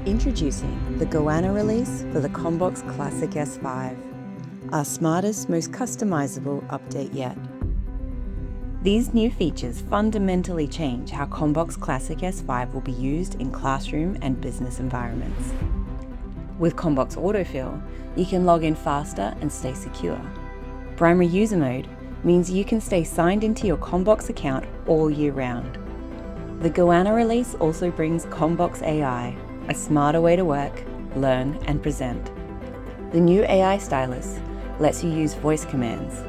Introducing the Goanna release for the CommBox Classic S5, our smartest, most customizable update yet. These new features fundamentally change how CommBox Classic S5 will be used in classroom and business environments. With CommBox AutoFill, you can log in faster and stay secure. Primary user mode means you can stay signed into your CommBox account all year round. The Goanna release also brings CommBox AI, a smarter way to work, learn, and present. The new AI stylus lets you use voice commands,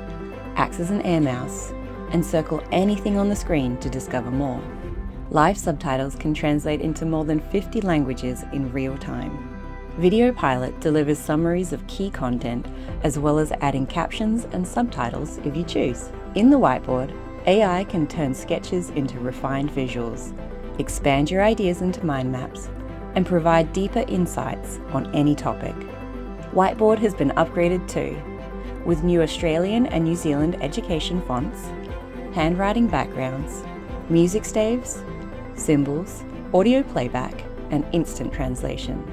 acts as an air mouse, and circle anything on the screen to discover more. Live subtitles can translate into more than 50 languages in real time. Video Pilot delivers summaries of key content, as well as adding captions and subtitles if you choose. In the Whiteboard, AI can turn sketches into refined visuals, expand your ideas into mind maps, and provide deeper insights on any topic. Whiteboard has been upgraded too, with new Australian and New Zealand education fonts, handwriting backgrounds, music staves, symbols, audio playback, and instant translation.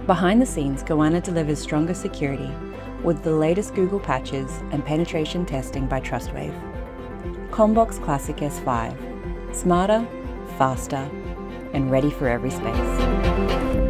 Behind the scenes, Goanna delivers stronger security with the latest Google patches and penetration testing by Trustwave. CommBox Classic S5, smarter, faster, and ready for every space.